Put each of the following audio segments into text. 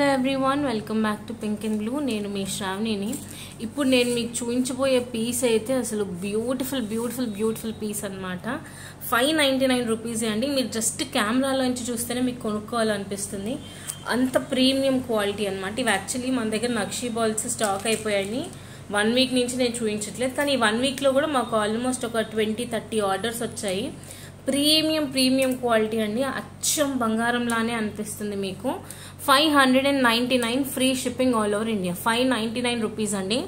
Hello everyone, welcome back to pink and blue. నేను మీ శ్రావణిని. ఇప్పుడు నేను మీకు చూపించబోయే పీస్ అయితే అసలు బ్యూటిఫుల్ పీస్ అనమాట. 599 రూపీస్ అండి. మీరు జస్ట్ కెమెరాలోంచి చూస్తేనే మీకు కొనుక్కోవాలనిపిస్తుంది. అంత ప్రీమియం క్వాలిటీ అనమాట. ఇవి యాక్చువల్లీ మన దగ్గర నక్షీ బాల్స్ స్టాక్ అయిపోయాయి. 1 వీక్ నుంచి నేను చూపించట్లేదు, కానీ ఈ 1 వీక్లో కూడా మాకు ఆల్మోస్ట్ ఒక 20-30 ఆర్డర్స్ వచ్చాయి. ప్రీమియం క్వాలిటీ అండి. అచ్చం బంగారంలానే అనిపిస్తుంది మీకు. 599 free shipping all over India. 599 rupees అండి.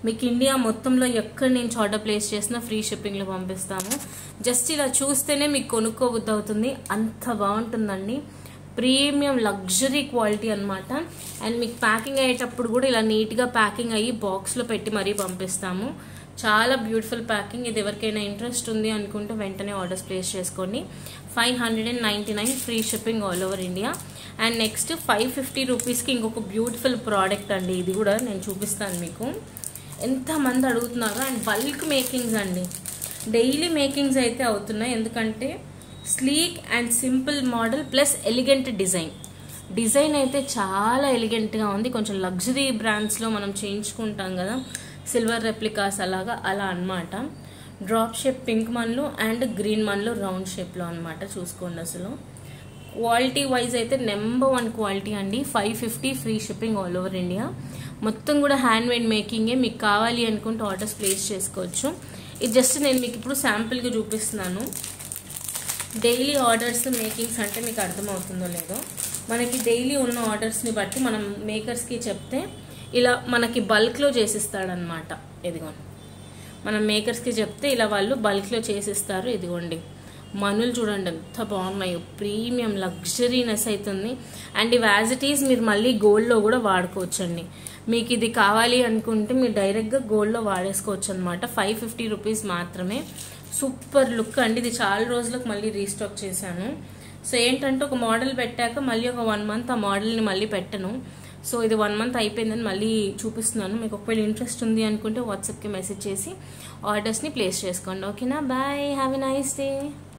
మీకు ఇండియా మొత్తంలో ఎక్కడ నుంచి ఆర్డర్ ప్లేస్ చేసినా ఫ్రీ షిప్పింగ్లో పంపిస్తాము. జస్ట్ ఇలా చూస్తేనే మీకు కొనుక్కోబుద్ధి అవుతుంది. అంత బాగుంటుందండి. ప్రీమియం లగ్జరీ క్వాలిటీ అనమాట. అండ్ మీకు ప్యాకింగ్ అయ్యేటప్పుడు కూడా ఇలా నీట్గా ప్యాకింగ్ అయ్యి బాక్స్లో పెట్టి మరీ పంపిస్తాము. చాలా బ్యూటిఫుల్ ప్యాకింగ్. ఇది ఎవరికైనా ఇంట్రెస్ట్ ఉంది అనుకుంటే వెంటనే ఆర్డర్స్ ప్లేస్ చేసుకోండి. 599 free shipping all over India. And next 550 రూపీస్కి ఇంకొక బ్యూటిఫుల్ ప్రోడక్ట్ అండి. ఇది కూడా నేను చూపిస్తాను మీకు. ఎంతమంది అడుగుతున్నారు. అండ్ బల్క్ మేకింగ్స్ అండి. డైలీ మేకింగ్స్ అయితే అవుతున్నాయి. ఎందుకంటే sleek and simple model plus elegant design అయితే చాలా ఎలిగెంట్గా ఉంది. కొంచెం లగ్జరీ బ్రాండ్స్లో మనం చేయించుకుంటాం కదా, సిల్వర్ రెప్లికాస్ అలా అన్నమాట. డ్రాప్ షేప్ పింక్ మన్లు అండ్ గ్రీన్ మన్లు రౌండ్ షేప్లో అనమాట. చూసుకోండి. అసలు క్వాలిటీ వైజ్ అయితే నెంబర్ 1 క్వాలిటీ అండి. 550 free shipping all over India. మొత్తం కూడా హ్యాండ్ మేడ్ మేకింగే. మీకు కావాలి అనుకుంటే ఆర్డర్స్ ప్లేస్ చేసుకోవచ్చు. ఇది జస్ట్ నేను మీకు ఇప్పుడు శాంపుల్గా చూపిస్తున్నాను. డైలీ ఆర్డర్స్ మేకింగ్స్ అంటే మీకు అర్థమవుతుందో లేదో. మనకి డైలీ ఉన్న ఆర్డర్స్ని బట్టి మనం మేకర్స్కి చెప్తే ఇలా మనకి బల్క్లో చేసిస్తాడనమాట. ఇదిగోండి, మనం మేకర్స్కి చెప్తే ఇలా వాళ్ళు బల్క్లో చేసిస్తారు. ఇదిగోండి, మనులు చూడండి ఎంత బాగున్నాయో. ప్రీమియం లగ్జరీనెస్ అవుతుంది. అండ్ ఇవి యాజ్ ఇట్ ఈజ్ మీరు మళ్ళీ గోల్డ్లో కూడా వాడుకోవచ్చండి. మీకు ఇది కావాలి అనుకుంటే మీరు డైరెక్ట్గా గోల్డ్లో వాడేసుకోవచ్చు అనమాట. 550 రూపీస్ మాత్రమే. సూపర్ లుక్ అండి. ఇది చాలా రోజులకు మళ్ళీ రీస్టాక్ చేశాను. సో ఏంటంటే ఒక మోడల్ పెట్టాక మళ్ళీ ఒక 1 మంత్ ఆ మోడల్ని మళ్ళీ పెట్టను. సో ఇది 1 మంత్ అయిపోయిందని మళ్ళీ చూపిస్తున్నాను. మీకు ఒకవేళ ఇంట్రెస్ట్ ఉంది అనుకుంటే వాట్సాప్కి మెసేజ్ చేసి ఆర్డర్స్ని ప్లేస్ చేసుకోండి. ఓకేనా? Bye, have a nice day.